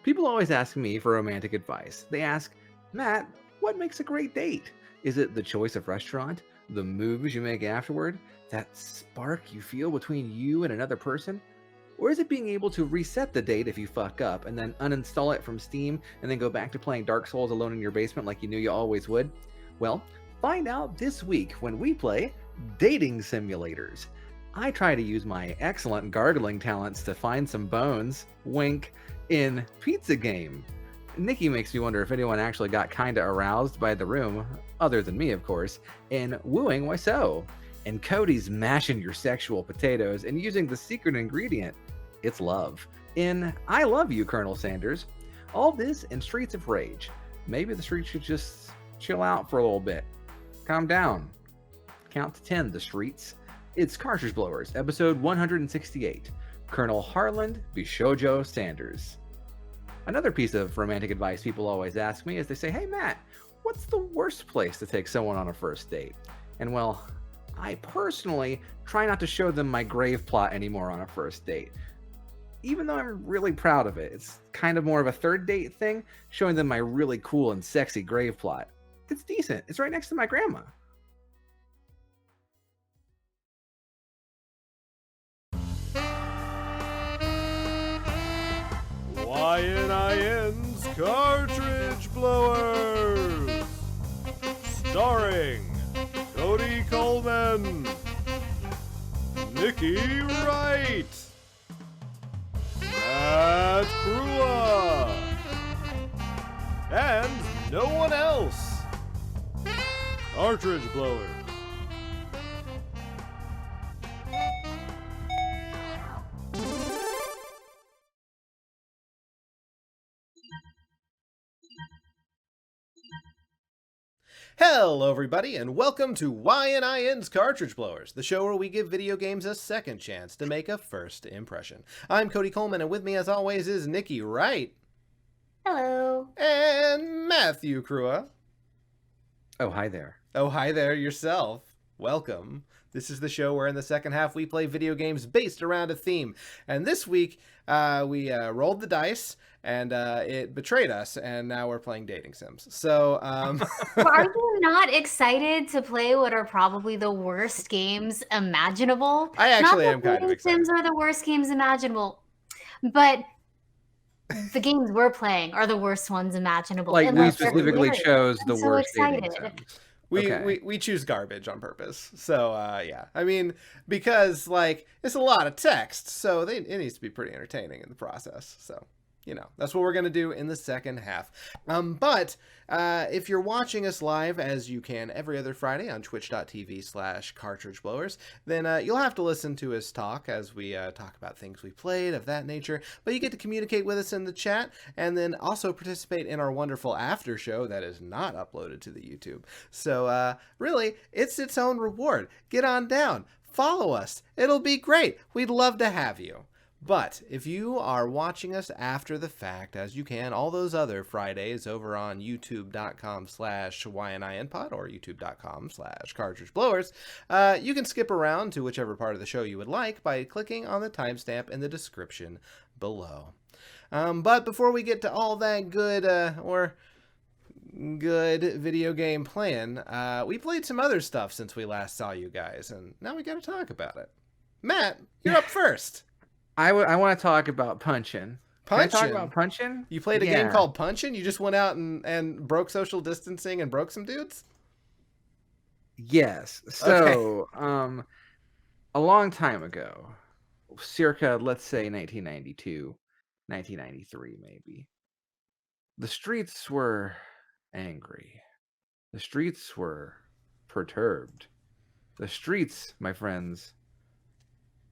People always ask me for romantic advice. They ask, Matt, what makes a great date? Is it the choice of restaurant, the moves you make afterward, that spark you feel between you and another person? Or is it being able to reset the date if you fuck up and then uninstall it from Steam and then go back to playing Dark Souls alone in your basement like you knew you always would? Well, find out this week when we play Dating Simulators. I try to use my excellent gargling talents to find some bones, wink, in Pizza Game. Nikki makes me wonder if anyone actually got kinda aroused by the room, other than me, of course, in Wooing Wiseau. And Cody's mashing your sexual potatoes and using the secret ingredient, it's love, in I Love You, Colonel Sanders. All this in Streets of Rage. Maybe the streets should just chill out for a little bit. Calm down. Count to 10, the streets. It's Cartridge Blowers, episode 168. Colonel Harland, Bishoujo Sanders. Another piece of romantic advice people always ask me is they say, hey Matt, what's the worst place to take someone on a first date? And well, I personally try not to show them my grave plot anymore on a first date. Even though I'm really proud of it. It's kind of more of a third date thing, showing them my really cool and sexy grave plot. It's decent. It's right next to my grandma. YNIN's Cartridge Blowers, starring Cody Coleman, Nikki Wright, Matt Krua, and no one else. Cartridge Blowers. Hello everybody, and welcome to YNIN's Cartridge Blowers, the show where we give video games a second chance to make a first impression. I'm Cody Coleman, and with me as always is Nikki Wright. Hello. And Matthew Krua. Oh, hi there. Oh, hi there yourself. Welcome. This is the show where in the second half we play video games based around a theme. And this week we rolled the dice and it betrayed us, and now we're playing dating sims. So Well, are you not excited to play what are probably the worst games imaginable? I actually Not am that kind of dating excited. sims are the worst games imaginable, but the games we're playing are the worst ones imaginable. Like, we unless they're specifically hilarious. chose the I'm so worst dating excited. sims. We, Okay. we choose garbage on purpose. So, yeah. I mean, because, like, it's a lot of text, so it needs to be pretty entertaining in the process. So, you know, that's what we're going to do in the second half. But if you're watching us live, as you can every other Friday on twitch.tv/cartridgeblowers, then you'll have to listen to us talk as we talk about things we played of that nature. But you get to communicate with us in the chat and then also participate in our wonderful after show that is not uploaded to the YouTube. So really, it's its own reward. Get on down. Follow us. It'll be great. We'd love to have you. But if you are watching us after the fact, as you can all those other Fridays over on youtube.com/YNINpod or youtube.com/cartridgeblowers, you can skip around to whichever part of the show you would like by clicking on the timestamp in the description below. But before we get to all that good video game playing, we played some other stuff since we last saw you guys, and now we got to talk about it. Matt, you're up first. I want to talk about Punchin'. Can I talk Punchin'? about Punchin'? You played a game called Punchin'? You just went out and broke social distancing and broke some dudes? Yes. So, a long time ago, circa, let's say 1992, 1993 maybe, the streets were angry. The streets were perturbed. The streets, my friends,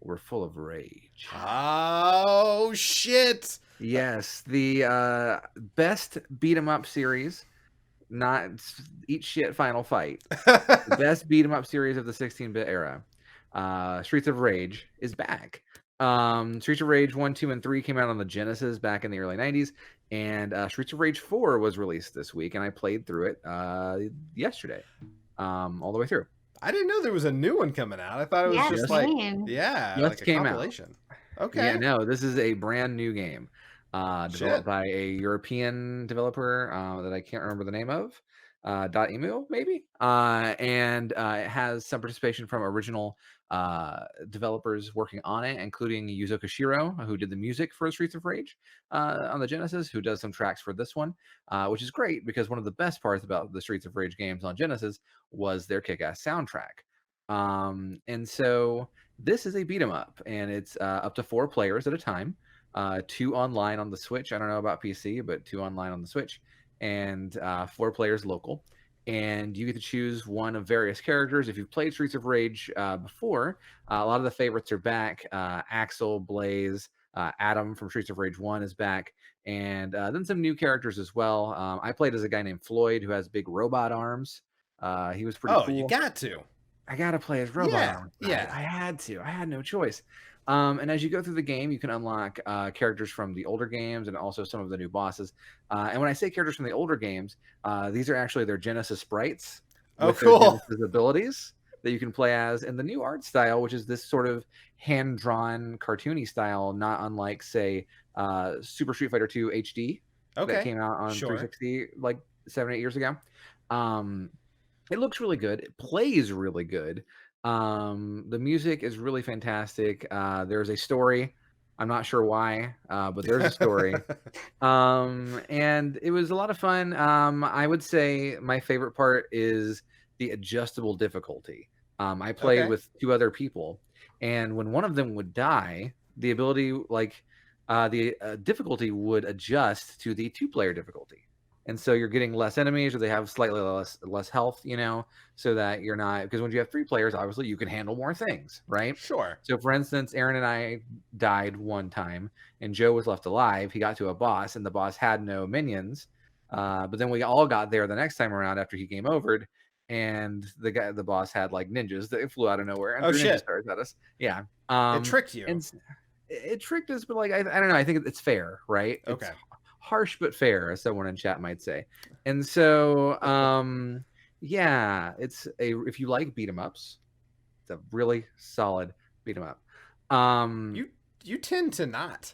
were full of rage. Oh, shit! Yes, the best beat 'em up series, not Eat Shit Final Fight. The best beat 'em up series of the 16-bit era. Streets of Rage is back. Streets of Rage 1, 2, and 3 came out on the Genesis back in the early 90s, and Streets of Rage 4 was released this week, and I played through it yesterday, all the way through. I didn't know there was a new one coming out. I thought it was just like, same. yeah, Just like a came out. compilation. Okay. Yeah, no, this is a brand new game. Shit. developed by a European developer that I can't remember the name of. .emu maybe, and it has some participation from original developers working on it, including Yuzo Koshiro, who did the music for Streets of Rage on the Genesis, who does some tracks for this one, which is great because one of the best parts about the Streets of Rage games on Genesis was their kick-ass soundtrack. And so this is a beat 'em up, and it's up to 4 players at a time, 2 online on the Switch. I don't know about PC, but 2 online on the Switch, and 4 players local. And you get to choose one of various characters. If you've played Streets of Rage before, a lot of the favorites are back. Axel, Blaze, Adam from Streets of Rage 1 is back, and then some new characters as well. I played as a guy named Floyd who has big robot arms. He was pretty cool. You got to. I gotta play as robot Yeah, arms. yeah. I had to. I had no choice. And as you go through the game, you can unlock characters from the older games and also some of the new bosses. And when I say characters from the older games, these are actually their Genesis sprites Oh, with their cool. Genesis abilities that you can play as in the new art style, which is this sort of hand-drawn, cartoony style, not unlike, say, Super Street Fighter 2 HD Okay. that came out on Sure. 360 like 7-8 years ago. It looks really good. It plays really good. The music is really fantastic. There's a story. I'm not sure why, but there's a story. And it was a lot of fun. I would say my favorite part is the adjustable difficulty. I played Okay. with 2 other people, and when one of them would die, the ability, the difficulty would adjust to the 2-player difficulty. And so you're getting less enemies, or they have slightly less health, so that you're not, because when you have 3 players, obviously you can handle more things, right? Sure. So for instance, Aaron and I died one time, and Joe was left alive. He got to a boss, and the boss had no minions. But then we all got there the next time around after he game overed, and the boss had like ninjas that flew out of nowhere and Oh, threw ninja shit. stars at us. Yeah. It tricked you. And it tricked us, but I don't know. I think it's fair, right? Okay. It's harsh but fair, as someone in chat might say. And so, yeah, if you like beat 'em ups, it's a really solid beat 'em up. You tend to not.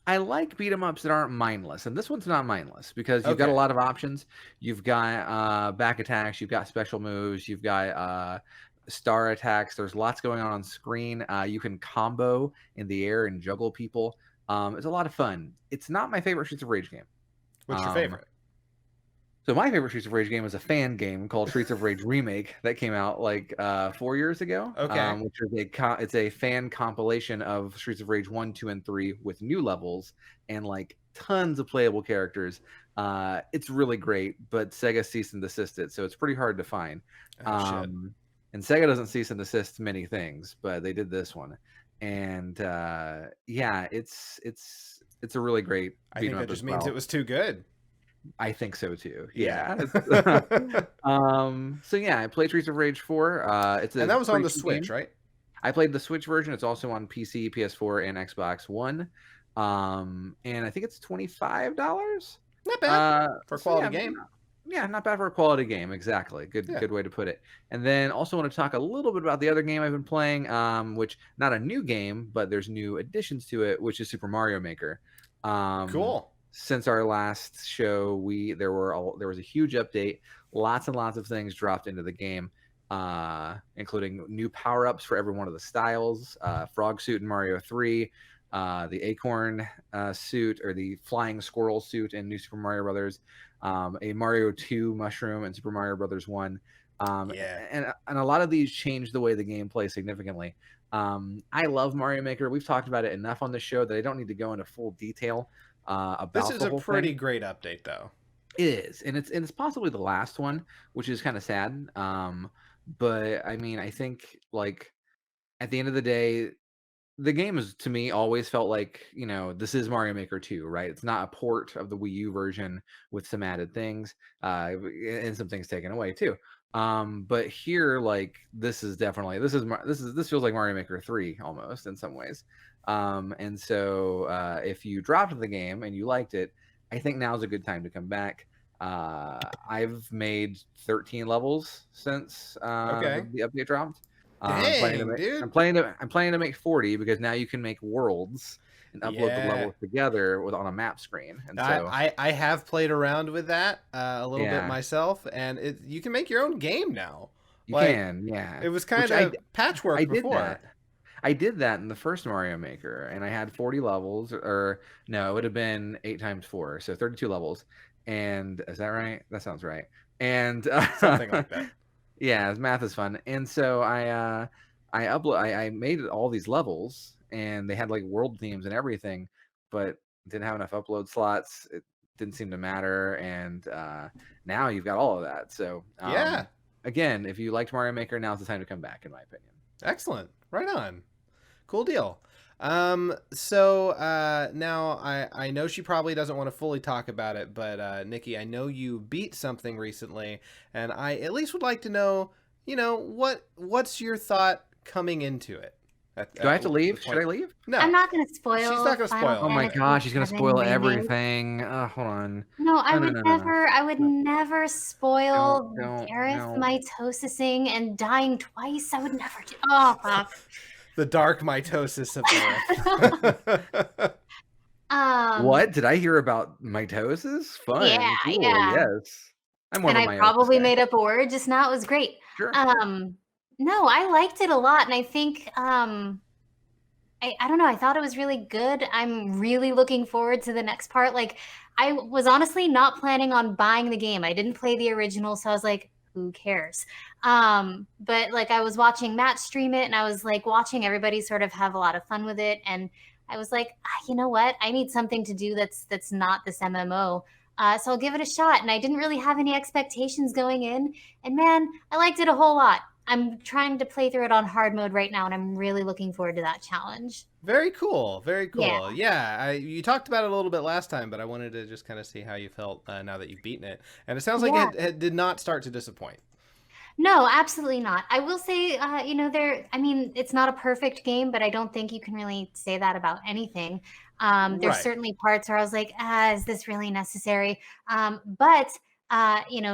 I like beat 'em ups that aren't mindless, and this one's not mindless because you've got a Okay. lot of options. You've got back attacks, you've got special moves, you've got star attacks. There's lots going on screen. You can combo in the air and juggle people. It's a lot of fun. It's not my favorite Streets of Rage game. What's your favorite? So my favorite Streets of Rage game is a fan game called Streets of Rage Remake that came out 4 years ago. Okay. Which is it's a fan compilation of Streets of Rage 1, 2, and 3 with new levels and tons of playable characters. It's really great, but Sega cease and desist it, so it's pretty hard to find. Oh, shit. And Sega doesn't cease and desist many things, but they did this one. And yeah, it's a really great I think that just means it was too good. I think so too. Yeah. So yeah, I played Streets of Rage 4. And that was on the free Switch, game. right? I played the Switch version. It's also on PC, PS4, and Xbox One. And I think it's $25. Not bad for a so quality yeah, game. Yeah, not bad for a quality game. Exactly. Good way to put it. And then also want to talk a little bit about the other game I've been playing, which not a new game, but there's new additions to it, which is Super Mario Maker. Cool. Since our last show, there was a huge update. Lots and lots of things dropped into the game, including new power-ups for every one of the styles. Frog suit in Mario 3, the acorn suit, or the flying squirrel suit in New Super Mario Brothers, a Mario 2 mushroom in Super Mario Brothers 1. Yeah. And a lot of these change the way the game plays significantly. I love Mario Maker. We've talked about it enough on the show that I don't need to go into full detail about This is the a whole pretty thing. great update, though. It is, and it's possibly the last one, which is kind of sad. But I mean, I think at the end of the day, the game is, to me, always felt like, this is Mario Maker 2, right? It's not a port of the Wii U version with some added things, and some things taken away too. But here, this is definitely this feels like Mario Maker 3 almost in some ways. And so if you dropped the game and you liked it, I think now's a good time to come back. I've made 13 levels since the update dropped. Dang, dude. I'm planning to make 40 because now you can make worlds. and upload the Yeah. levels together on a map screen. And so I have played around with that a little bit Yeah. myself, and you can make your own game now. you Like, can, yeah. It was Which kind of patchwork I did before. that. I did that in the first Mario Maker, and I had 40 levels, or no, it would have been 8 times 4, so 32 levels. And is that right? That sounds right. And Something like that. Yeah, math is fun. And so I made all these levels, and they had like world themes and everything, but didn't have enough upload slots. It didn't seem to matter, and now you've got all of that. So Yeah. again, if you liked Mario Maker, now's the time to come back, in my opinion. Excellent. Right on. Cool deal. So now I know she probably doesn't want to fully talk about it, but Nikki, I know you beat something recently, and I at least would like to know, what's your thought coming into it? Do I have to leave? Should I leave? No. I'm not going to spoil. She's not gonna Final spoil. Oh my Fantasy gosh, she's gonna VII spoil Remake. everything. Hold on. No, I No, would no, no, no. never. I would never spoil Don't, Gareth no. mitosising and dying twice. I would never do. Oh fuck. The dark mitosis of Earth. What did I hear about mitosis? Fun. Yeah, Cool, yeah. Yes. I'm more And of a I meiosis probably guy. made up a word just now. It was great. Sure. No, I liked it a lot, and I think I don't know. I thought it was really good. I'm really looking forward to the next part. Like, I was honestly not planning on buying the game. I didn't play the original, so I was like, who cares? But like, I was watching Matt stream it, and I was like watching everybody sort of have a lot of fun with it, and I was like, you know what? I need something to do that's not this MMO. So I'll give it a shot. And I didn't really have any expectations going in. And man, I liked it a whole lot. I'm trying to play through it on hard mode right now, and I'm really looking forward to that challenge. Very cool. Very cool. Yeah. You talked about it a little bit last time, but I wanted to just kind of see how you felt now that you've beaten it. And it sounds like Yeah. it did not start to disappoint. No, absolutely not. I will say, I mean, it's not a perfect game, but I don't think you can really say that about anything. There's Right. certainly parts where I was like, is this really necessary? But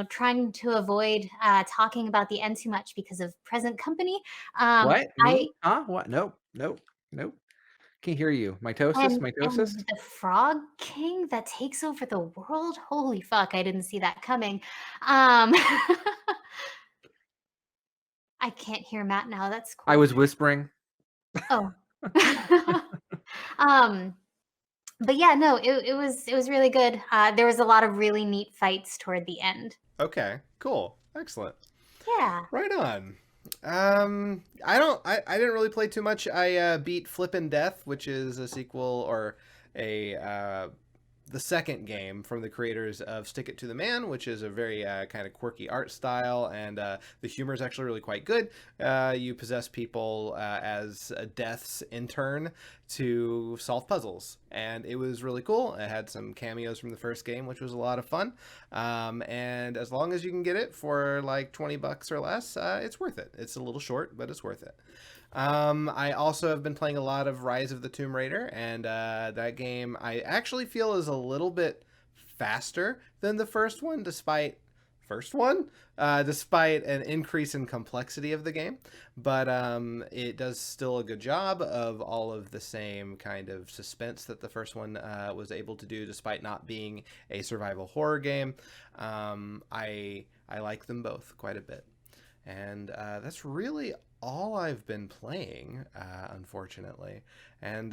trying to avoid talking about the end too much because of present company. What? I Me? Huh? What? Nope. Nope. Nope. Can't hear you. Mitosis? and Mitosis? the Frog King that takes over the world. Holy fuck! I didn't see that coming. I can't hear Matt now. That's cool. I was whispering. Oh. But yeah, no, it was really good. There was a lot of really neat fights toward the end. Okay. Cool. Excellent. Yeah. Right on. I didn't really play too much. I beat Flippin' Death, which is a sequel or the second game from the creators of Stick It to the Man, which is a very kind of quirky art style, and the humor is actually really quite good. You possess people as Death's intern to solve puzzles, and it was really cool. It had some cameos from the first game, which was a lot of fun. And as long as you can get it for like $20 or less, it's worth it. It's a little short, but it's worth it. I also have been playing a lot of Rise of the Tomb Raider, and that game I actually feel is a little bit faster than the first one, despite an increase in complexity of the game. But it does still a good job of all of the same kind of suspense that the first one was able to do, despite not being a survival horror game. I like them both quite a bit. And that's really all I've been playing, unfortunately. And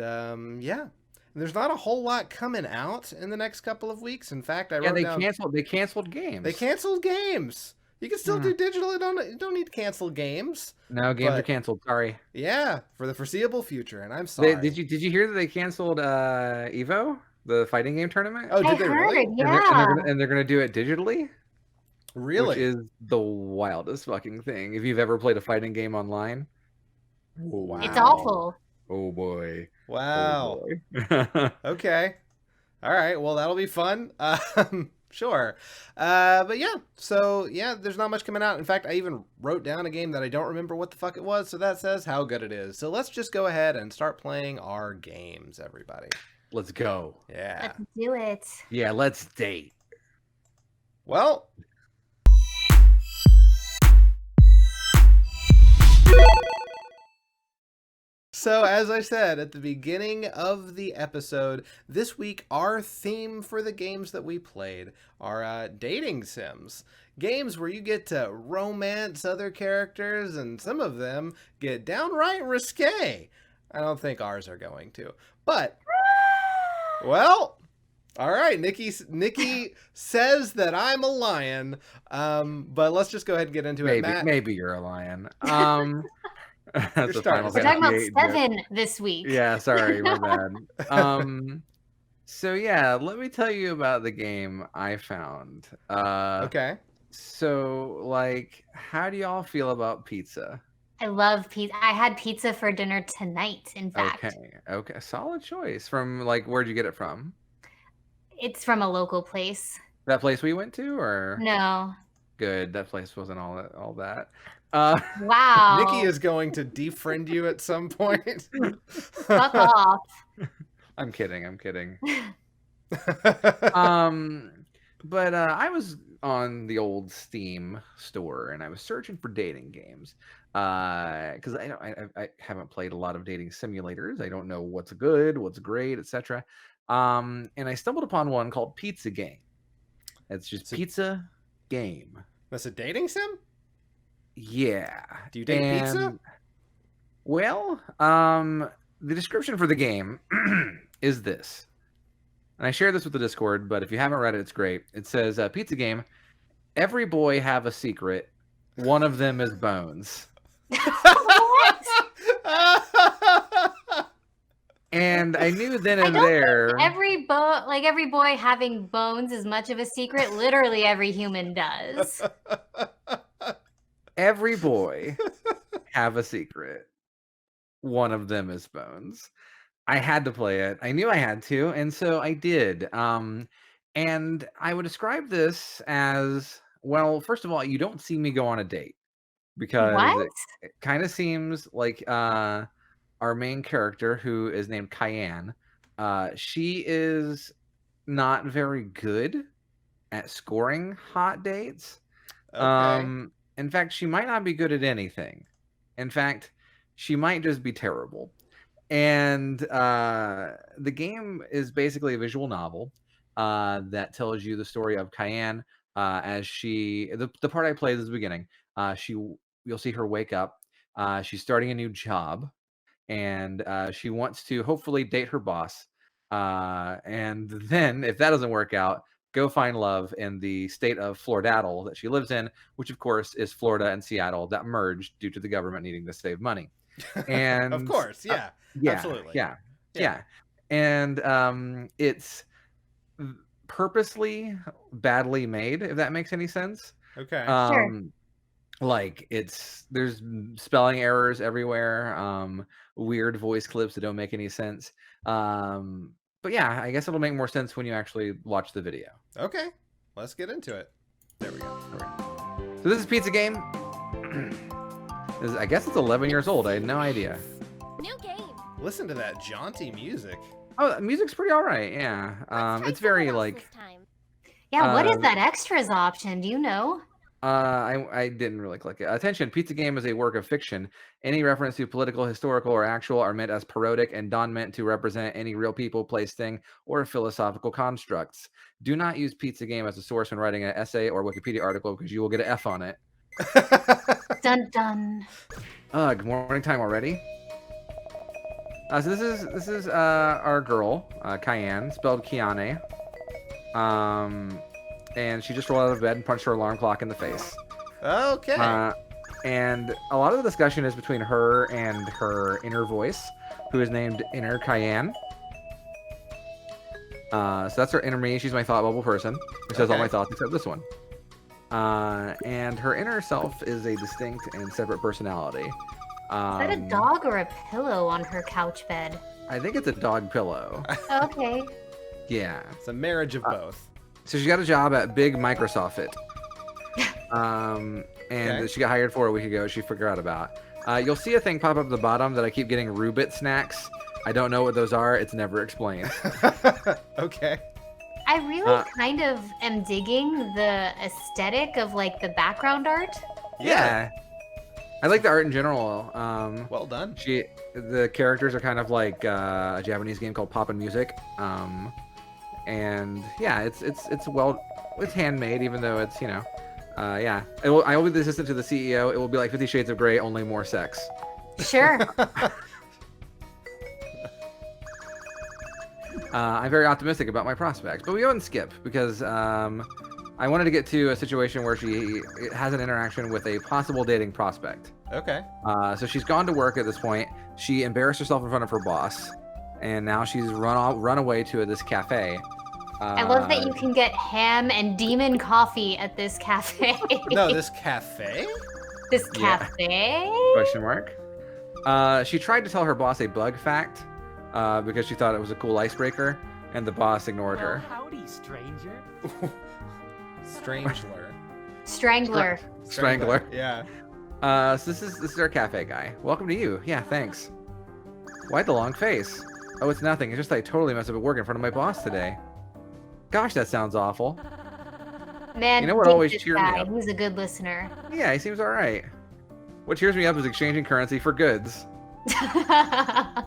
yeah, there's not a whole lot coming out in the next couple of weeks. In fact, I wrote down... They canceled games. They canceled games. You can still do digital. You don't need to cancel games. No, games are canceled. Sorry. Yeah, for the foreseeable future, and I'm sorry. Did you hear that they canceled Evo, the fighting game tournament? Oh, did they really? Yeah. And they're gonna do it digitally? Really? Which is the wildest fucking thing. If you've ever played a fighting game online. Wow. It's awful. Oh boy. Wow. Oh boy. Okay. All right. Well, that'll be fun. Sure. But yeah. So yeah, there's not much coming out. In fact, I even wrote down a game that I don't remember what the fuck it was. So that says how good it is. So let's just go ahead and start playing our games, everybody. Let's go. Yeah. Let's do it. Yeah, let's date. Well. So, as I said at the beginning of the episode, this week our theme for the games that we played are dating sims. Games where you get to romance other characters, and some of them get downright risque. I don't think ours are going to. But, well, all right, Nikki says that I'm a lion, but let's just go ahead and get into it. Matt, maybe you're a lion. That's You're a Final We're talking about Fantasy VIII joke. 7 this week. Yeah, sorry, my bad. So yeah, let me tell you about the game I found. okay. So, like, how do y'all feel about pizza? I love pizza. I had pizza for dinner tonight, in fact. Okay, solid choice. From, like, where'd you get it from? It's from a local place. That place we went to, or? No. Good, that place wasn't all that. Wow. Nikki is going to defriend you at some point. Fuck off. I'm kidding. But I was on the old Steam store and I was searching for dating games because I haven't played a lot of dating simulators. I don't know what's good, what's great, etc. And I stumbled upon one called Pizza Game. It's just Pizza Game. That's a dating sim? Yeah. Do you date pizza? Well, the description for the game is this. And I share this with the Discord, but if you haven't read it, it's great. It says, Pizza Game, every boy have a secret. One of them is bones. What? And I knew then I and don't there. think every boy having bones is much of a secret. Literally every human does. Every boy have a secret. One of them is bones. I had to play it. I knew I had to, and so I did. And I would describe this as, well, first of all, you don't see me go on a date because What? it kind of seems like our main character, who is named Cayenne, she is not very good at scoring hot dates. Okay. In fact, she might not be good at anything. In fact, she might just be terrible. And the game is basically a visual novel that tells you the story of Cayenne as the part I played is the beginning. You'll see her wake up. She's starting a new job, and she wants to hopefully date her boss. And then, if that doesn't work out, go find love in the state of Floridadle that she lives in, which of course is Florida and Seattle that merged due to the government needing to save money. And of course, yeah. Absolutely. Yeah. And it's purposely badly made, if that makes any sense. Okay. Sure. Like there's spelling errors everywhere, weird voice clips that don't make any sense. But yeah, I guess it'll make more sense when you actually watch the video. Okay. Let's get into it. There we go. All right. So this is Pizza Game. I guess it's 11 years old. I had no idea. New game. Listen to that jaunty music. Oh, the music's pretty all right. Yeah. It's very like. Yeah. What is that extras option? Do you know? I didn't really click it. Attention, Pizza Game is a work of fiction. Any reference to political, historical, or actual are meant as parodic and not meant to represent any real people, place, thing, or philosophical constructs. Do not use Pizza Game as a source when writing an essay or Wikipedia article because you will get an F on it. Dun dun. Good morning time already. So this is our girl, Cayenne, spelled Kiane. And she just rolled out of bed and punched her alarm clock in the face. Okay. And a lot of the discussion is between her and her inner voice, who is named Inner Cayenne. So that's her inner me. She's my thought bubble person, who says all my thoughts except this one. And her inner self is a distinct and separate personality. Is that a dog or a pillow on her couch bed? I think it's a dog pillow. Okay. Yeah. It's a marriage of both. So she got a job at Big Microsoft It. And she got hired for a week ago. She forgot about. You'll see a thing pop up at the bottom that I keep getting Rubit snacks. I don't know what those are. It's never explained. Okay. I really kind of am digging the aesthetic of like the background art. Yeah. I like the art in general. Well done. The characters are kind of like a Japanese game called Poppin' Music. And yeah, it's handmade, even though it's, you know, yeah. I will be the assistant to the CEO. It will be like 50 Shades of Grey, only more sex. Sure. I'm very optimistic about my prospects, but we go and skip because I wanted to get to a situation where she has an interaction with a possible dating prospect. Okay. So she's gone to work at this point. She embarrassed herself in front of her boss, and now she's run away to this cafe. I love that you can get ham and demon coffee at this cafe. No, this cafe? This cafe? Question mark. She tried to tell her boss a bug fact because she thought it was a cool icebreaker, and the boss ignored her. Howdy, stranger. Strangler. Strangler. Yeah. So this is our cafe guy. Welcome to you. Yeah, thanks. Why the long face? Oh, it's nothing. It's just I totally messed up at work in front of my boss today. Gosh, that sounds awful. Man, you know what dig always this cheered me guy. up? He's a good listener. Yeah, he seems all right. What cheers me up is exchanging currency for goods. I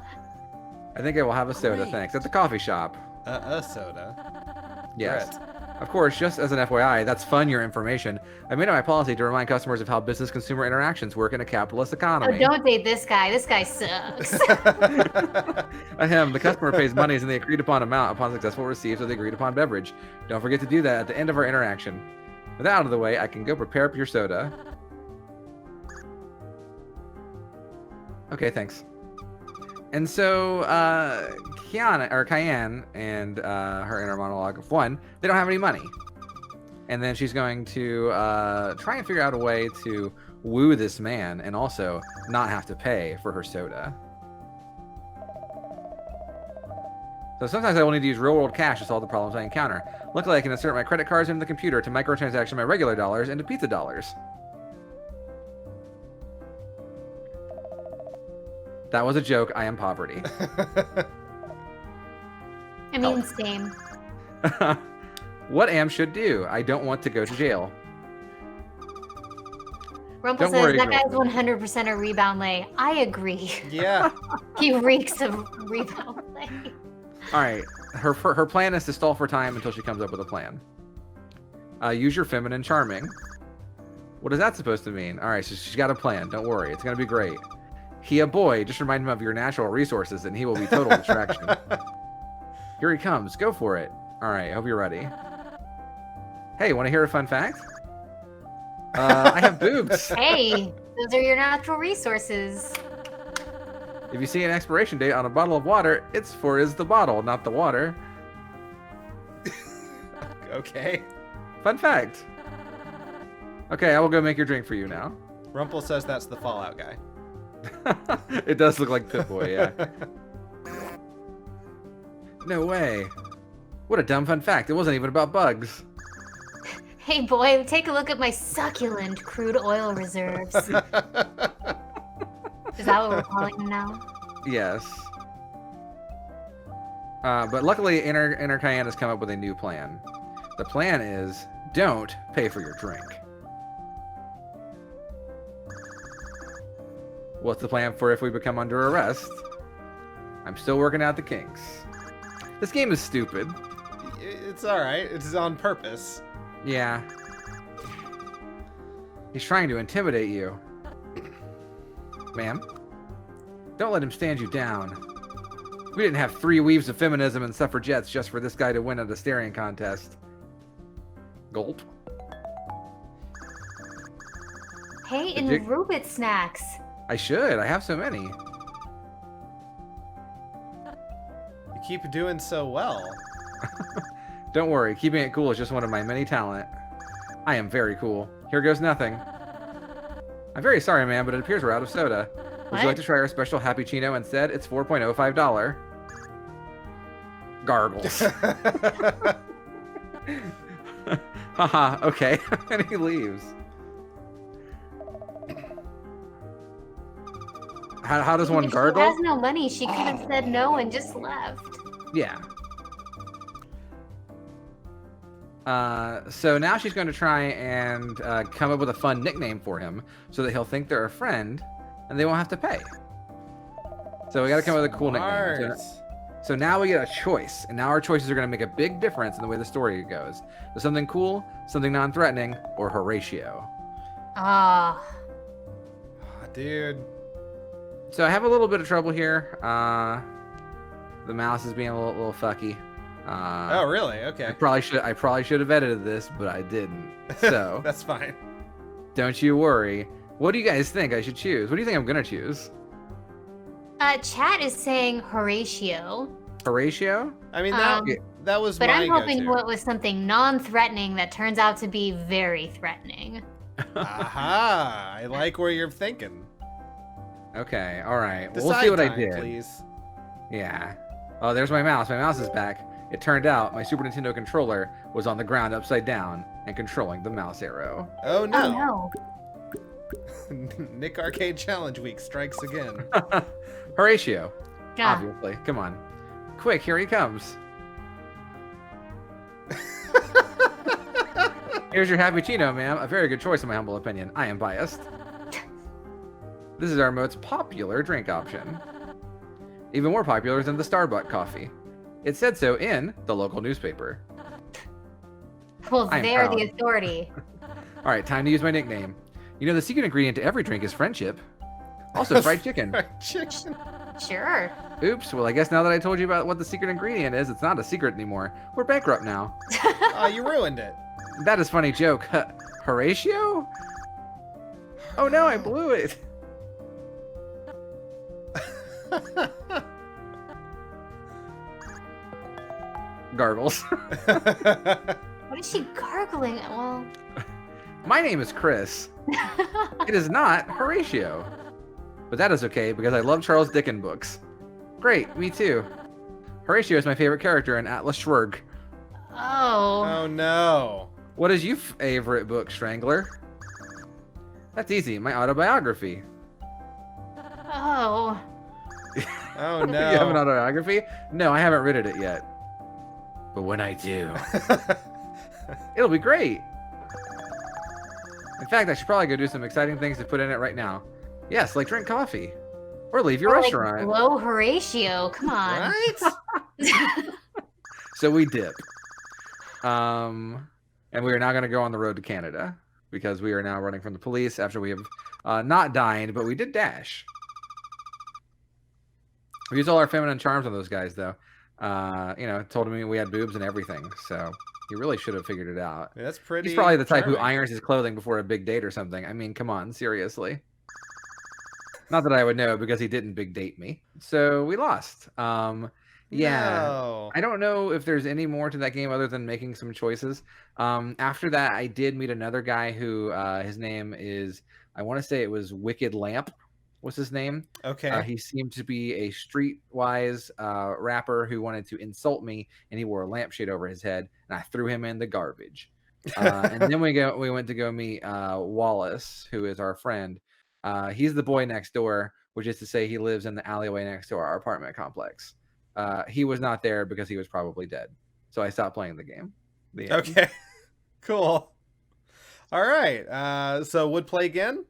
think I will have a soda, thanks. At the coffee shop. A soda. Yes. Brett. Of course, just as an FYI, that's fun, your information. I made it my policy to remind customers of how business-consumer interactions work in a capitalist Oh, economy. don't date this guy. This guy sucks. Ahem, the customer pays monies in the agreed-upon amount upon successful receipt of the agreed-upon beverage. Don't forget to do that at the end of our interaction. With that out of the way, I can go prepare up your soda. Okay, thanks. And so, Cayenne and her inner monologue, one, they don't have any money. And then she's going to try and figure out a way to woo this man and also not have to pay for her soda. So sometimes I will need to use real-world cash to solve the problems I encounter. Luckily, I can insert my credit cards into the computer to microtransaction my regular dollars into pizza dollars. That was a joke. I am poverty. I mean, same. What Am should do? I don't want to go to jail. Rumple Don't says worry, that guy's girlfriend. 100% a rebound lay. I agree. Yeah. He reeks of rebound lay. All right. Her plan is to stall for time until she comes up with a plan. Use your feminine charming. What is that supposed to mean? All right, so she's got a plan. Don't worry. It's going to be great. He a boy. Just remind him of your natural resources and he will be total distraction. Here he comes. Go for it. All right. Hope you're ready. Hey, want to hear a fun fact? I have boobs. Hey, those are your natural resources. If you see an expiration date on a bottle of water, it's the bottle, not the water. Okay. Fun fact. Okay, I will go make your drink for you now. Rumple says that's the Fallout guy. It does look like Pip-Boy, yeah. No way. What a dumb fun fact. It wasn't even about bugs. Hey boy, take a look at my succulent crude oil reserves. Is that what we're calling them now? Yes. But luckily, Inner Cayenne has come up with a new plan. The plan is, don't pay for your drink. What's the plan for if we become under arrest? I'm still working out the kinks. This game is stupid. It's alright. It's on purpose. Yeah. He's trying to intimidate you. Ma'am? Don't let him stand you down. We didn't have 3 weaves of feminism and suffragettes just for this guy to win at a staring contest. Gulp. Hey, in the Rubit snacks. I should. I have so many. You keep doing so well. Don't worry. Keeping it cool is just one of my many talent. I am very cool. Here goes nothing. I'm very sorry, ma'am, but it appears we're out of soda. Would What? you like to try our special Happy-Chino instead? It's $4.05. Gargles. Haha, okay. And he leaves. How does one If gargle? she has no money, she could have said no and just left. Yeah. So now she's going to try and come up with a fun nickname for him so that he'll think they're a friend and they won't have to pay. So we got to come up with a cool nickname. So now we get a choice, and now our choices are going to make a big difference in the way the story goes. So something cool, something non-threatening, or Horatio. Ah. Dude. So I have a little bit of trouble here. The mouse is being a little fucky. Oh, really? Okay. I probably should have edited this, but I didn't. So that's fine. Don't you worry. What do you guys think I should choose? What do you think I'm gonna choose? Chat is saying Horatio. Horatio? I mean, that was but my I'm hoping go-to. what was something non-threatening that turns out to be very threatening. Aha! I like where you're thinking. Okay, all right. Decide We'll see what I time, did. Please. Yeah. Oh, there's my mouse. My mouse is back. It turned out my Super Nintendo controller was on the ground upside down and controlling the mouse arrow. Oh no! Oh no. Nick Arcade Challenge Week strikes again. Horatio. Yeah. Obviously. Come on. Quick, here he comes. Here's your Cappuccino, ma'am. A very good choice in my humble opinion. I am biased. This is our most popular drink option. Even more popular than the Starbucks coffee. It said so in the local newspaper. Well, I'm they're proud. the authority. All right, time to use my nickname. You know, the secret ingredient to every drink is friendship. Also, fried chicken. Fried chicken. Sure. Oops, well, I guess now that I told you about what the secret ingredient is, it's not a secret anymore. We're bankrupt now. Oh, you ruined it. That is funny joke. Horatio? Oh no, I blew it. Gargles. What is she gargling? Well, My name is Chris. It is not Horatio. But that is okay, because I love Charles Dickens books. Great, me too. Horatio is my favorite character in Atlas Shrugged. oh. Oh no. What is your favorite book, Strangler? That's easy, my autobiography. Oh. Oh no. You have an autobiography? No, I haven't written it yet. But when I do, it'll be great. In fact, I should probably go do some exciting things to put in it right now. Yes, like drink coffee. Or leave your Or, like, restaurant. blow Horatio. Come on. Right? So we dip. And we are now going to go on the road to Canada because we are now running from the police after we have not dined, but we did dash. We used all our feminine charms on those guys, though. You know, told me we had boobs and everything, so he really should have figured it out. Yeah, that's pretty. He's probably the type who charming. irons his clothing before a big date or something. I mean, come on, seriously. Not that I would know because he didn't big date me. So we lost. Yeah. No. I don't know if there's any more to that game other than making some choices. After that, I did meet another guy who his name is, I want to say it was Wicked Lamp. What's his name? Okay. He seemed to be a streetwise rapper who wanted to insult me, and he wore a lampshade over his head, and I threw him in the garbage. And then we went to go meet Wallace, who is our friend. He's the boy next door, which is to say he lives in the alleyway next to our apartment complex. He was not there because he was probably dead. So I stopped playing the game. The end. Okay. Cool. All right. So would play again?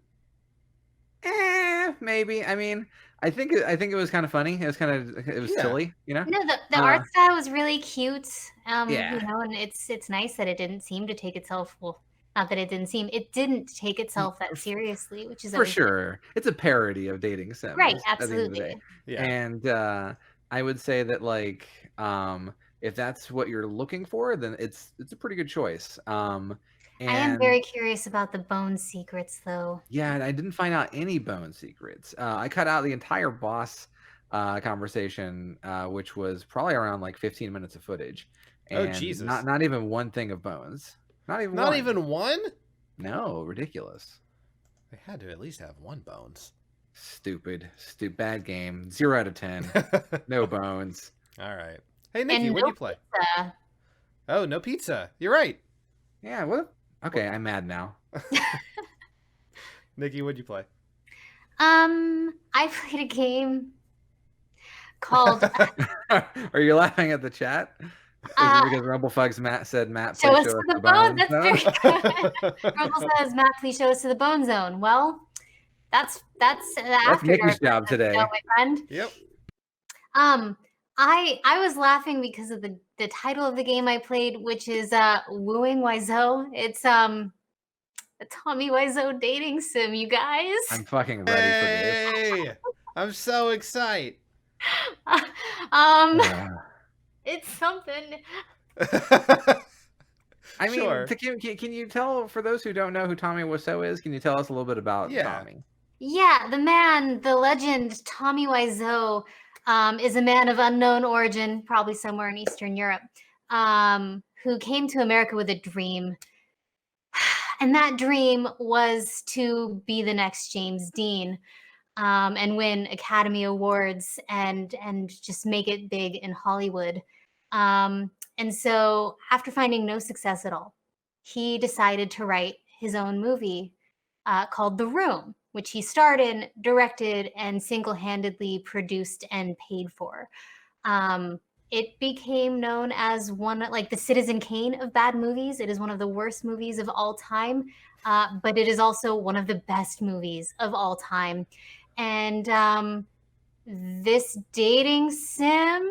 Maybe. I mean, I think it was kind of funny. It was Yeah. silly, you know? No, the art style was really cute. Yeah. You know, and it's nice that it didn't seem to take itself not that it didn't seem it didn't take itself that seriously, which is For always sure. It's a parody of dating sims. right, at the end of the day. absolutely. Yeah. And I would say that like if that's what you're looking for, then it's a pretty good choice. I am very curious about the bone secrets, though. Yeah, and I didn't find out any bone secrets. I cut out the entire boss conversation, which was probably around like 15 minutes of footage. Oh, And Jesus. Not even one thing of bones. Not even Not one. even one? No, ridiculous. They had to at least have one bones. Stupid. Bad game. 0 out of 10. No bones. All right. Hey, Nikki, And what'd you play? Uh, Oh, no pizza. You're right. Yeah, what? Okay, I'm mad now. Nikki, what'd you play? I played a game called Are you laughing at the chat? Because Rumblefugs Matt said, Matt, Show please us show to us the the bone. bone. That's very good. Rumble says, Matt, please show us to the bone zone. Well, that's the after Nikki's dark job version, today. my friend. Yep. I was laughing because of the title of the game I played, which is Wooing Wiseau. It's a Tommy Wiseau dating sim, you guys. I'm fucking ready for this. Hey, I'm so excited. It's something. I mean, Sure. can you tell, for those who don't know who Tommy Wiseau is, can you tell us a little bit about Tommy? Yeah, the man, the legend, Tommy Wiseau, is a man of unknown origin, probably somewhere in Eastern Europe, who came to America with a dream. And that dream was to be the next James Dean, and win Academy Awards and just make it big in Hollywood. And so after finding no success at all, he decided to write his own movie called The Room, which he starred in, directed, and single-handedly produced and paid for. It became known as like the Citizen Kane of bad movies. It is one of the worst movies of all time, but it is also one of the best movies of all time. And this dating sim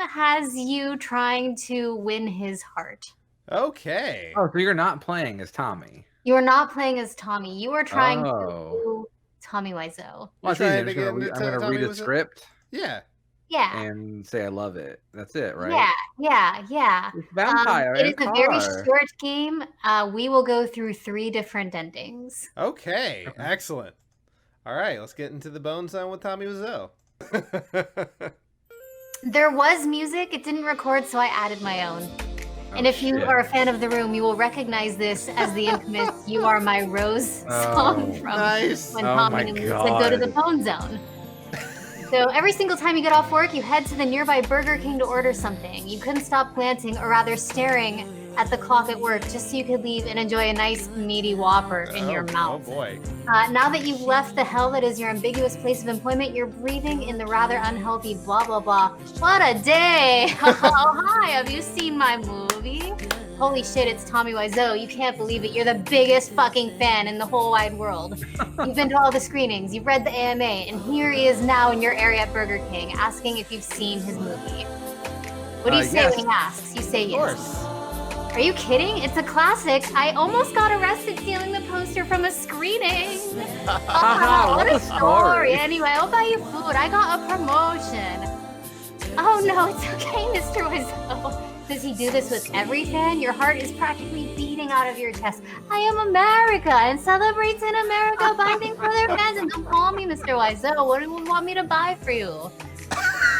has you trying to win his heart. Okay. Oh, so you're not playing as Tommy. You are not playing as Tommy. You are trying to Oh. woo Tommy Wiseau. Well, You're it's easy. trying I'm to just gonna get into I'm gonna Tommy read a Wiseau? script Yeah. Yeah. and say I love it. That's it, right? Yeah. It's vampire It is and a very car. short game. We will go through 3 different endings. Okay. Excellent. All right, let's get into the bone zone with Tommy Wiseau. There was music. It didn't record, so I added my own. And if you are a fan of The Room, you will recognize this as the infamous "You Are My Rose" song from nice. when Oh Tommy my and Lisa go to the God. bone zone. So every single time you get off work, you head to the nearby Burger King to order something. You couldn't stop glancing, or rather staring, at the clock at work just so you could leave and enjoy a nice meaty Whopper in your mouth. Oh boy. Now that you've left the hell that is your ambiguous place of employment, you're breathing in the rather unhealthy blah blah blah. What a day! Oh hi, have you seen my movie? Holy shit, it's Tommy Wiseau. You can't believe it. You're the biggest fucking fan in the whole wide world. You've been to all the screenings, you've read the AMA, and here he is now in your area at Burger King asking if you've seen his movie. What do you say Yes. when he asks? You say Of yes. course. Are you kidding? It's a classic. I almost got arrested stealing the poster from a screening. What a story. Anyway, I'll buy you food. I got a promotion. Oh no, it's okay, Mr. Wiseau. Does he do this with every fan? Your heart is practically beating out of your chest. I am America and celebrates in America by things for their fans. And don't call me Mr. Wiseau. What do you want me to buy for you?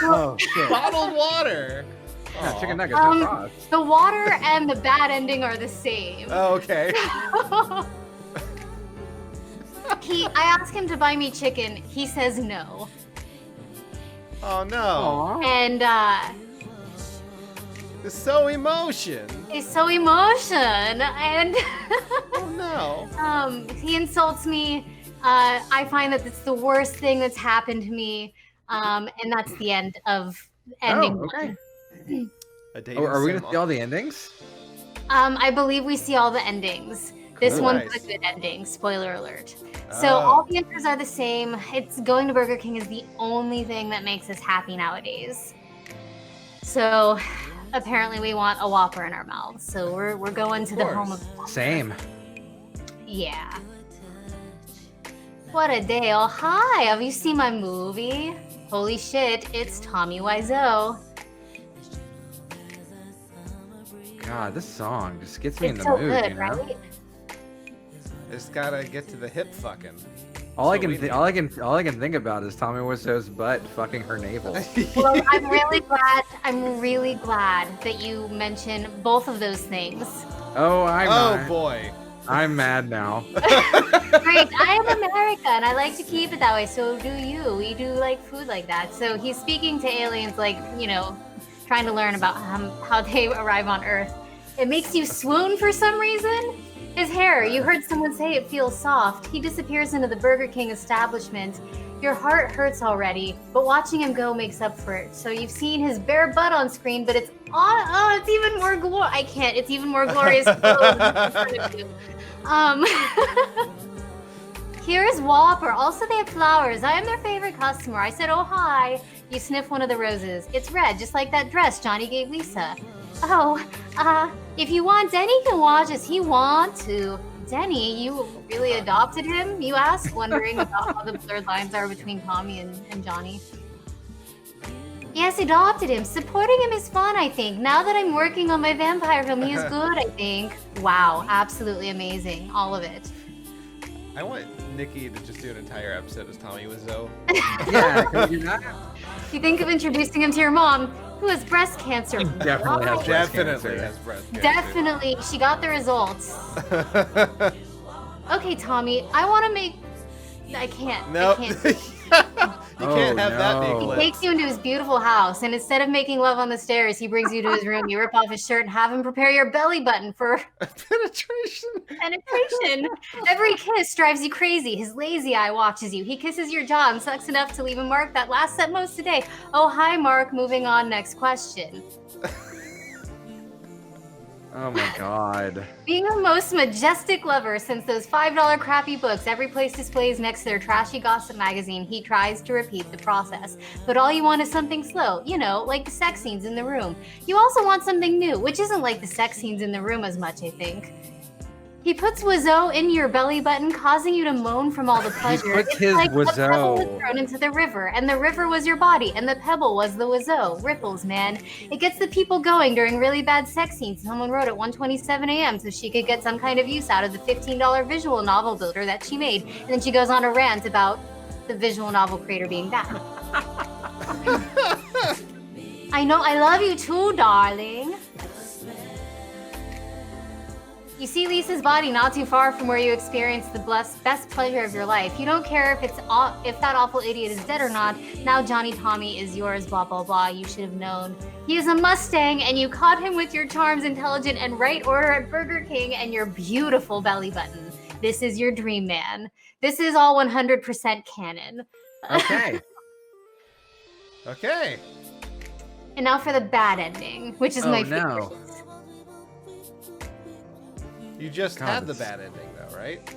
Oh shit. Bottled water. Yeah, Aw. chicken nuggets and fries. The water and the bad ending are the same. Oh, okay. I asked him to buy me chicken. He says no. Oh no. Aw. And It's so emotion. he's so emotion. And Oh no. he insults me. I find that it's the worst thing that's happened to me. And that's the end of ending Oh, okay. 1. A dating Oh, are we sim. gonna see all the endings? I believe we see all the endings. This Cool. one's Nice. a good ending, spoiler alert. So Oh. all the answers are the same. It's going to Burger King is the only thing that makes us happy nowadays. So apparently we want a Whopper in our mouths. So we're going to the home course. of Same. Yeah. What a day. Oh hi, have you seen my movie? Holy shit, it's Tommy Wiseau. God, this song just gets me in It's the so mood, good, you know? right? It's gotta get to the hip fucking. All I So can we all I can think about is Tommy Wiseau's butt fucking her navel. Well, I'm really glad that you mentioned both of those things. Oh, Oh boy. I'm mad now. Great, I am America and I like to keep it that way. So do you. We do like food like that. So he's speaking to aliens like, trying to learn about how they arrive on Earth. It makes you swoon for some reason. His hair, you heard someone say it feels soft. He disappears into the Burger King establishment Your heart hurts already, but watching him go makes up for it. So you've seen his bare butt on screen, but it's it's even more I can't. It's even more glorious. Here's Whopper. Also, they have flowers. I am their favorite customer. I said, oh, hi. You sniff one of the roses. It's red, just like that dress Johnny gave Lisa. Oh, if you want, Denny can watch as he wants to. Denny, you really adopted him? You ask, wondering about how the blurred lines are between Tommy and Johnny. Yes, adopted him. Supporting him is fun, I think. Now that I'm working on my vampire film, he is good, I think. Wow, absolutely amazing. All of it. I want Nikki to just do an entire episode as Tommy Wiseau. Yeah, can you do that? You think of introducing him to your mom, who has breast cancer. He definitely has breast Definitely cancer. has breast cancer. Definitely. She got the results. Okay, Tommy, I want to make... I can't. Nope. I can't. You can't have that big He lips. takes you into his beautiful house, and instead of making love on the stairs, he brings you to his room. You rip off his shirt and have him prepare your belly button for Penetration. penetration. Every kiss drives you crazy. His lazy eye watches you. He kisses your jaw and sucks enough to leave a mark that lasts at most a day. Oh, hi, Mark. Moving on. Next question. Oh my god. Being the most majestic lover since those $5 crappy books every place displays next to their trashy gossip magazine, he tries to repeat the process. But all you want is something slow, you know, like the sex scenes in the room. You also want something new, which isn't like the sex scenes in the room as much, I think. He puts Wiseau in your belly button, causing you to moan from all the pleasure. puts It's his like a pebble was Wiseau. thrown into the river, and the river was your body, and the pebble was the Wiseau. Ripples, man. It gets the people going during really bad sex scenes. Someone wrote at 1:27 a.m. so she could get some kind of use out of the $15 visual novel builder that she made. And then she goes on a rant about the visual novel creator being bad. I know, I love you too, darling. You see Lisa's body not too far from where you experience the best pleasure of your life. You don't care if that awful idiot is dead or not. Now Johnny Tommy is yours, blah, blah, blah. You should have known. He is a Mustang, and you caught him with your charms, intelligent, and right order at Burger King and your beautiful belly button. This is your dream man. This is all 100% canon. Okay. Okay. And now for the bad ending, which is my favorite. No. You just God, had the that's- bad ending, though, right?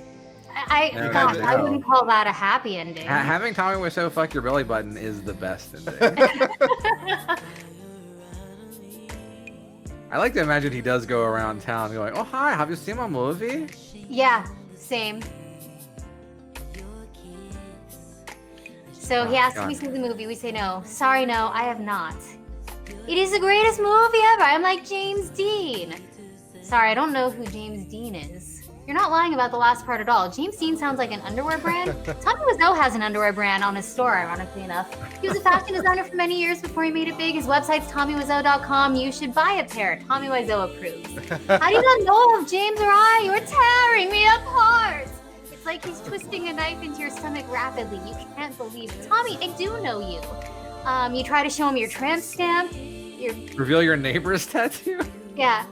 No, God, no, I no. wouldn't call that a happy ending. Having Tommy Wiseau fuck your belly button is the best ending. I like to imagine he does go around town going, oh, hi, have you seen my movie? Yeah, same. So he Oh, asks if God. we see the movie. We say no. Sorry, no, I have not. It is the greatest movie ever. I'm like James Dean. Sorry, I don't know who James Dean is. You're not lying about the last part at all. James Dean sounds like an underwear brand. Tommy Wiseau has an underwear brand on his store, ironically enough. He was a fashion designer for many years before he made it big. His website's TommyWiseau.com. You should buy a pair. Tommy Wiseau approves. How do you not know of James or I? You're tearing me apart. It's like he's twisting a knife into your stomach rapidly. You can't believe it. Tommy, I do know you. You try to show him your tramp stamp. Reveal your neighbor's tattoo? Yeah.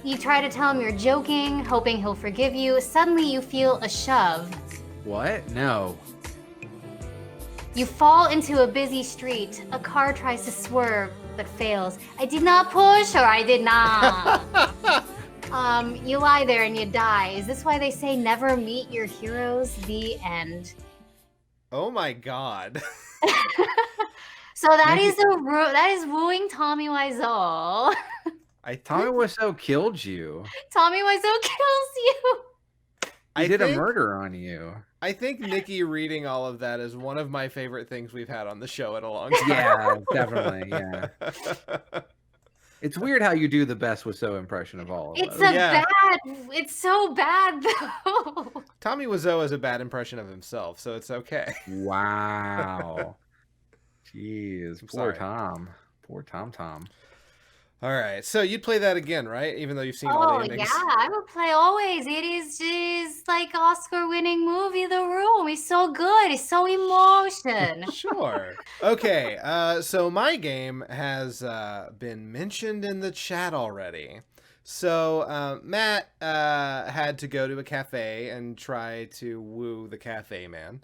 You try to tell him you're joking, hoping he'll forgive you. Suddenly you feel a shove. What? No. You fall into a busy street. A car tries to swerve, but fails. I did not push, or I did not. You lie there and you die. Is this why they say never meet your heroes? The end. Oh my god. So that is Wooing Tommy Wiseau. Tommy Wiseau killed you. Tommy Wiseau kills you. He did a murder on you. I think Nikki reading all of that is one of my favorite things we've had on the show in a long time. Yeah, definitely. Yeah. It's weird how you do the best Wiseau impression of all of It's us. It's so bad though. Tommy Wiseau is a bad impression of himself, so it's okay. Wow. Jeez, I'm poor sorry. Tom. Poor Tom. All right, so you'd play that again, right? Even though you've seen all Oh the yeah, endings. I would play always. It is just like Oscar-winning movie, The Room. It's so good. It's so emotion. Sure. Okay, so my game has been mentioned in the chat already. So Matt had to go to a cafe and try to woo the cafe man.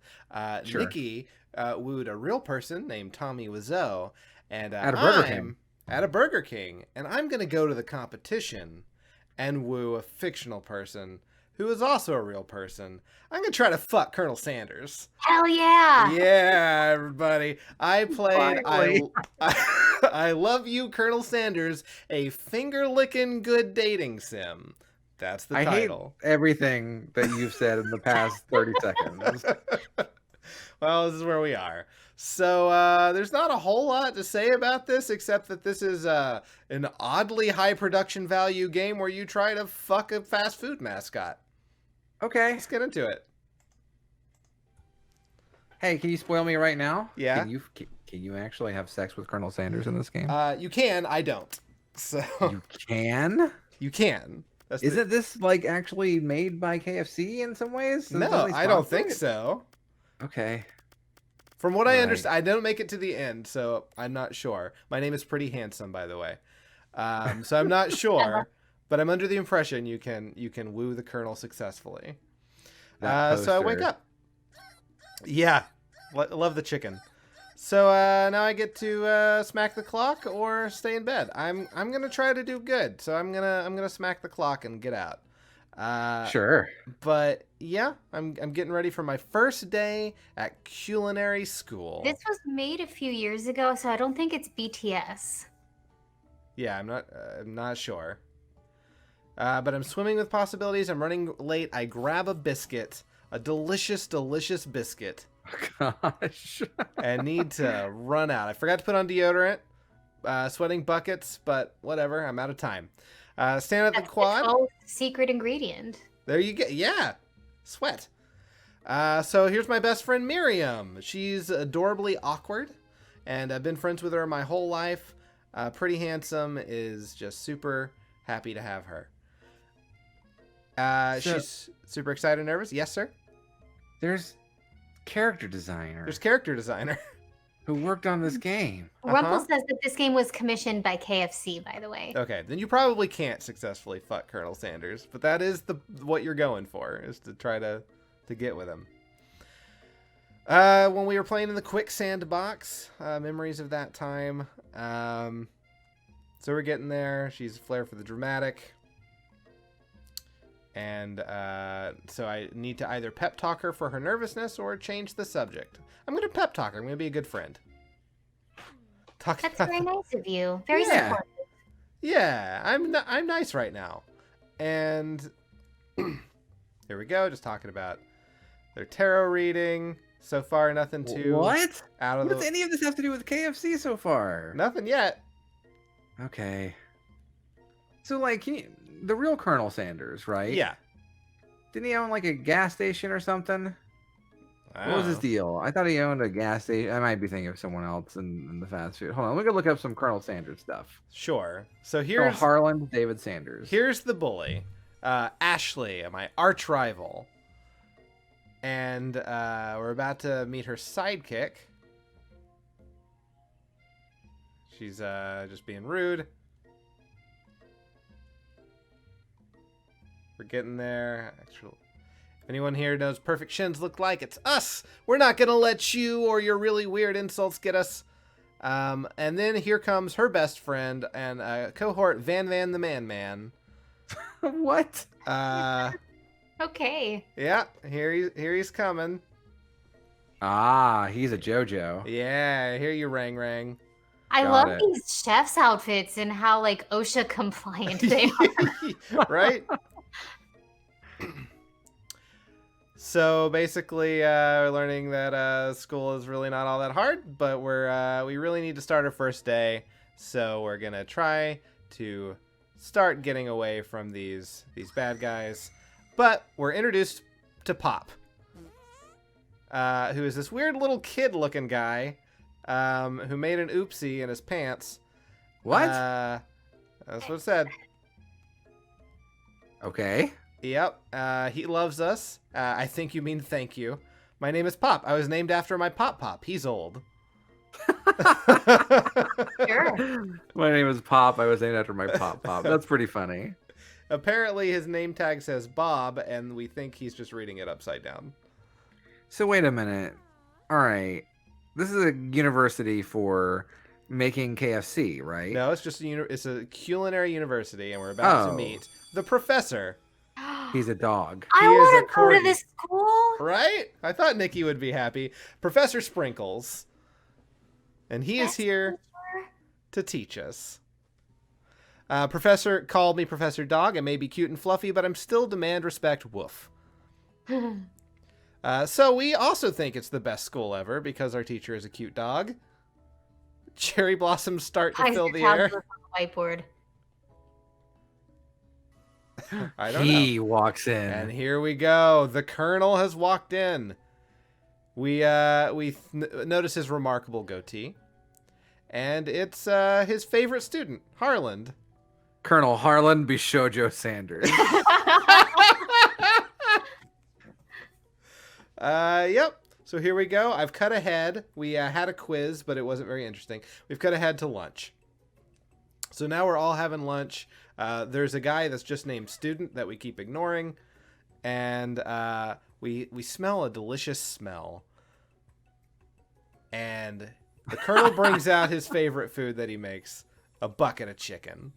Sure. Nikki wooed a real person named Tommy Wiseau, and At a Burger I'm King. at a Burger King, and I'm gonna go to the competition and woo a fictional person who is also a real person. I'm gonna try to fuck Colonel Sanders. Hell yeah! Yeah, everybody. I played Finally. I Love You, Colonel Sanders, a finger-licking good dating sim. That's the I hate title. everything that you've said in the past 30 seconds. Well, this is where we are. So there's not a whole lot to say about this, except that this is an oddly high production value game where you try to fuck a fast food mascot. Okay. Let's get into it. Hey, can you spoil me right now? Yeah. Can you actually have sex with Colonel Sanders in this game? You can, I don't. So You can? you can. That's the- Isn't this like actually made by KFC in some ways? No, Doesn't they I don't sponsor think it? so. Okay. From what I Right. understand, I didn't make it to the end, so I'm not sure. My name is Pretty Handsome, by the way. So I'm not sure, but I'm under the impression you can woo the Colonel successfully. That So I wake poster. up. Yeah, love the chicken. So now I get to smack the clock or stay in bed. I'm gonna try to do good. So I'm gonna smack the clock and get out. Sure. But yeah, I'm getting ready for my first day at culinary school. This was made a few years ago, so I don't think it's BTS. Yeah, I'm not sure. But I'm swimming with possibilities. I'm running late. I grab a biscuit, a delicious, delicious biscuit, Gosh. and need to run out. I forgot to put on deodorant. Sweating buckets, but whatever. I'm out of time. Stand at the That's quad. the secret ingredient. There you go. Yeah, sweat. So here's my best friend Miriam. She's adorably awkward, and I've been friends with her my whole life. Pretty Handsome is just super happy to have her. She's super excited and nervous. Yes, sir. There's character designer There's character designer. who worked on this game. Rumpel says that this game was commissioned by KFC, by the way. Okay, then you probably can't successfully fuck Colonel Sanders, but that is what you're going for, is to try to get with him. When we were playing in the quicksand box, memories of that time. So we're getting there. She's a flair for the dramatic. And so I need to either pep talk her for her nervousness or change the subject. I'm going to pep talk her. I'm going to be a good friend. That's very nice of you. Very Yeah. supportive. Yeah, I'm nice right now. And here we go, just talking about their tarot reading. So far, nothing too What? out of What does any of this have to do with KFC so far? nothing yet. Okay. So, like, the real Colonel Sanders, right? Yeah. Didn't he own, like, a gas station or something? What was his deal? I thought he owned a gas station. I might be thinking of someone else in the fast food. Hold on, let me go look up some Colonel Sanders stuff. Sure. So Colonel here's Harland David Sanders. here's the bully, Ashley, my arch rival, and we're about to meet her sidekick. She's just being rude. We're getting there. Actually, if anyone here knows perfect shins look like, it's us. We're not gonna let you or your really weird insults get us. And then here comes her best friend and cohort Van the Man. What? Okay. Yeah, here he's coming. Ah, he's a JoJo. Yeah, I hear you, Rang. I Got love it. these chef's outfits and how like OSHA compliant they are. Right? So basically, we're learning that school is really not all that hard, but we really need to start our first day, so we're gonna try to start getting away from these bad guys. But we're introduced to Pop, who is this weird little kid-looking guy who made an oopsie in his pants. What? That's what it said. Okay. Yep. He loves us. I think you mean thank you. My name is Pop. I was named after my Pop. He's old. Sure. My name is Pop. I was named after my Pop. That's pretty funny. Apparently his name tag says Bob, and we think he's just reading it upside down. So wait a minute. All right. This is a university for making KFC, right? No, it's just it's a culinary university, and we're about to meet the professor. He's a dog. I want to go to this school. Right? I thought Nikki would be happy. Professor Sprinkles. And he is here to teach us. Professor called me Professor Dog. I may be cute and fluffy, but I'm still demand respect. Woof. So we also think it's the best school ever because our teacher is a cute dog. Cherry blossoms start to fill the air. On the whiteboard. I don't know. He walks in. And here we go. The Colonel has walked in. We notice his remarkable goatee. And it's his favorite student, Harland. Colonel Harland Bishoujo Sanders. Yep. So here we go. I've cut ahead. We had a quiz, but it wasn't very interesting. We've cut ahead to lunch. So now we're all having lunch. There's a guy that's just named Student that we keep ignoring. And we smell a delicious smell. And the Colonel brings out his favorite food that he makes, a bucket of chicken.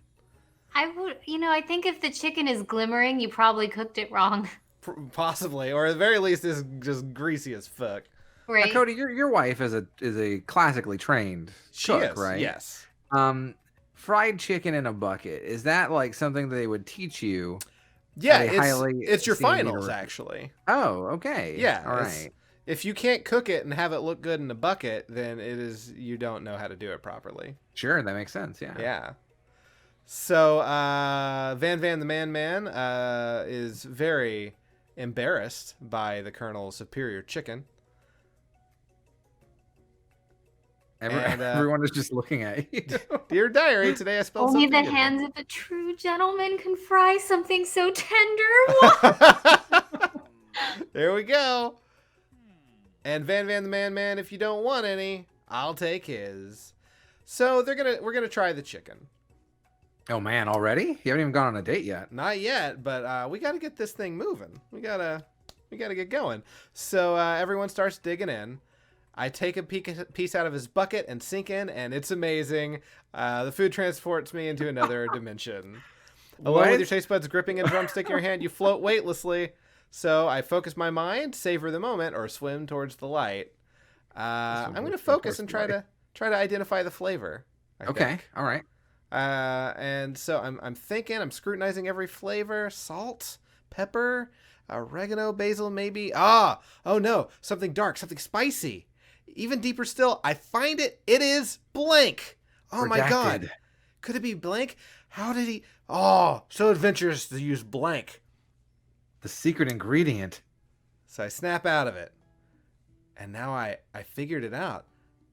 I think if the chicken is glimmering, you probably cooked it wrong. Possibly, or at the very least, is just greasy as fuck. Right. Now, Cody, your wife is a classically trained cook, right? Yes. Fried chicken in a bucket, is that like something that they would teach you? Yeah, it's your finals, actually. Oh, okay. Yeah. All right. If you can't cook it and have it look good in a bucket, then you don't know how to do it properly. Sure, that makes sense. Yeah. Yeah. So Van the Man is very embarrassed by the Colonel's superior chicken. Everyone is just looking at you. Dear diary, today I spelled Only something the good. hands of a true gentleman can fry something so tender. There we go. And Van the Man, if you don't want any, I'll take his. So we're gonna try the chicken. Oh man, already? You haven't even gone on a date yet. Not yet, but we got to get this thing moving. We gotta get going. So everyone starts digging in. I take a piece out of his bucket and sink in, and it's amazing. The food transports me into another dimension. Alone with your taste buds gripping a drumstick in your hand, you float weightlessly. So I focus my mind, savor the moment, or swim towards the light. I'm going to focus and try to identify the flavor. I think. All right. And so I'm thinking, I'm scrutinizing every flavor: salt, pepper, oregano, basil, maybe. Oh no, something dark, something spicy. Even deeper still, I find it. It is blank. Oh my God. Could it be blank? How did he? Oh, so adventurous to use blank. The secret ingredient. So I snap out of it. And now I figured it out.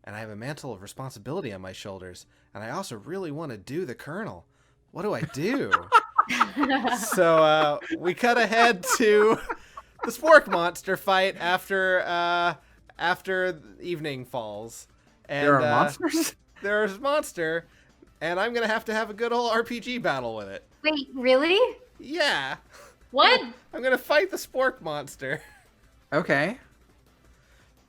And I have a mantle of responsibility on my shoulders. And I also really want to do the Colonel. What do I do? So we cut ahead to the Spork Monster fight after evening falls. And, there are monsters? There's a monster. And I'm going to have a good old RPG battle with it. Wait, really? Yeah. What? I'm going to fight the Spork Monster. Okay.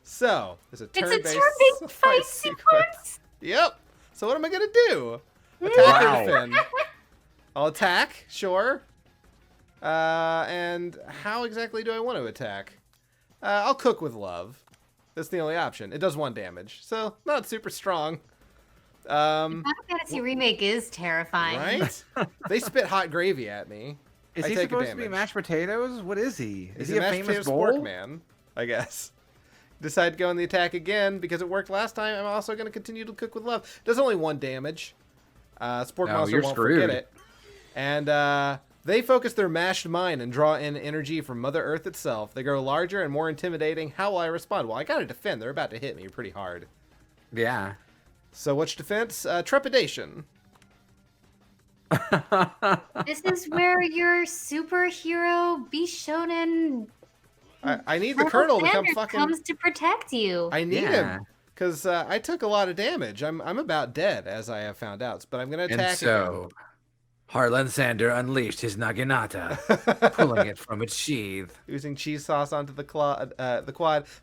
So, there's a turn-based fight sequence? Yep. So what am I going to do? Attack or defend? I'll attack, sure. And how exactly do I want to attack? I'll cook with love. That's the only option. It does 1 damage, so not super strong. Final Fantasy Remake is terrifying. Right? They spit hot gravy at me. Is he supposed to be mashed potatoes? What is he? Is he a famous Spork man? I guess. Decide to go on the attack again because it worked last time. I'm also going to continue to cook with love. Does only 1 damage. Spork Monster won't forget it. And they focus their mashed mind and draw in energy from Mother Earth itself. They grow larger and more intimidating. How will I respond? Well, I got to defend. They're about to hit me pretty hard. Yeah. So what's defense? Trepidation. This is where your superhero Bishonen I need the Colonel to come fucking... comes to protect you. I need him. Because I took a lot of damage. I'm about dead, as I have found out. But I'm going to attack him. Harland Sander unleashed his Naginata, pulling it from its sheath. Oozing cheese sauce onto the quad.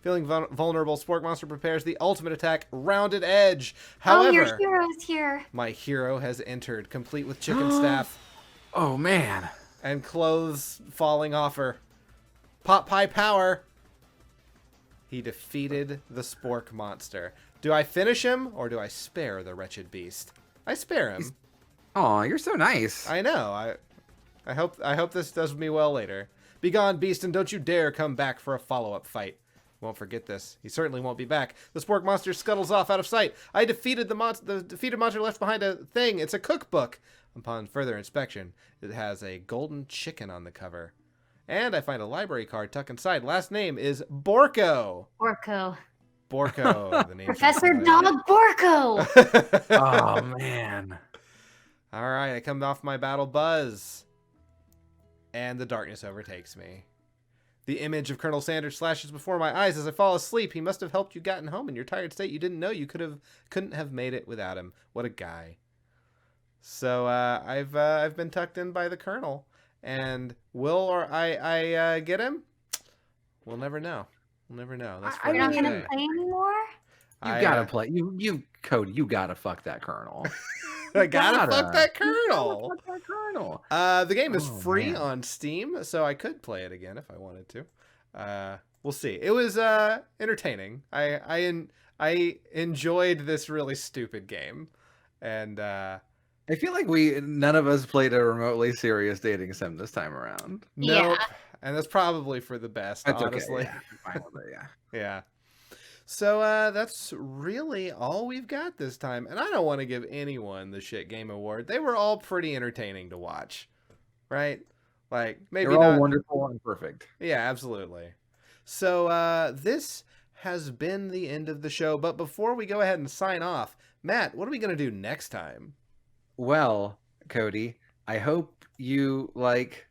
Feeling vulnerable, Spork Monster prepares the ultimate attack, Rounded Edge. However, Oh, your hero's here. my hero has entered, complete with chicken staff Oh, man. and clothes falling off her. Pot pie power. He defeated the Spork Monster. Do I finish him, or do I spare the wretched beast? I spare him. Aw, you're so nice. I know. I hope this does me well later. Begone, beast, and don't you dare come back for a follow-up fight. Won't forget this. He certainly won't be back. The Spork Monster scuttles off out of sight. I defeated the defeated monster left behind a thing. It's a cookbook. Upon further inspection, it has a golden chicken on the cover. And I find a library card tucked inside. Last name is Borko. Borko. Borko. The name Professor Dog Borko. Oh, man. All right, I come off my battle buzz, and the darkness overtakes me. The image of Colonel Sanders flashes before my eyes as I fall asleep. He must have helped you gotten home in your tired state. You didn't know you couldn't have made it without him. What a guy. So I've been tucked in by the Colonel, and will or I get him? We'll never know. We'll never know. That's You're not going gonna play anymore? You gotta play. You, Cody, you gotta fuck that Colonel. I gotta fuck that Colonel. Fuck that Colonel. The game is free man. on Steam, so I could play it again if I wanted to. We'll see. It was entertaining. I enjoyed this really stupid game, and I feel like none of us played a remotely serious dating sim this time around. nope. Yeah. And that's probably for the best, That's honestly. okay. Yeah, I'm fine with it, yeah. Yeah. So that's really all we've got this time. And I don't want to give anyone the shit game award. They were all pretty entertaining to watch. Right? Like maybe They're all not wonderful and perfect. Yeah, absolutely. So this has been the end of the show. But before we go ahead and sign off, Matt, what are we going to do next time? Well, Cody, I hope you like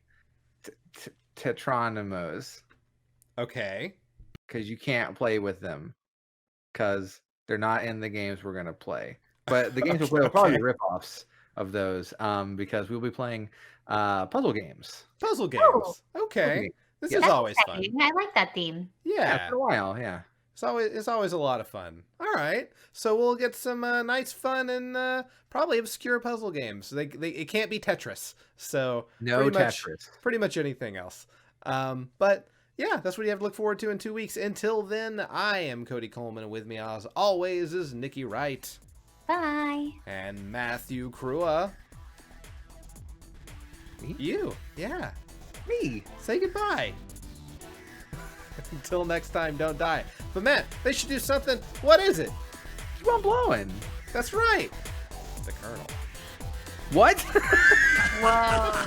Tetronymous, Okay. because you can't play with them because they're not in the games we're going to play. But the games we'll play will probably be ripoffs of those because we'll be playing puzzle games. Puzzle games. Oh. Okay. This Yeah. is That's always fun. exciting. I like that theme. Yeah. For a while, yeah. It's always a lot of fun. All right. So we'll get some nice fun and probably obscure puzzle games. It can't be Tetris. So No Tetris. pretty much anything else. But yeah, that's what you have to look forward to in 2 weeks. Until then, I am Cody Coleman, and with me as always is Nikki Wright Bye. and Matthew Crua. Me? You, yeah. Me. Say goodbye. Until next time, don't die. But Matt, they should do something. What is it? Keep on blowing. That's right. The Colonel. What? Whoa.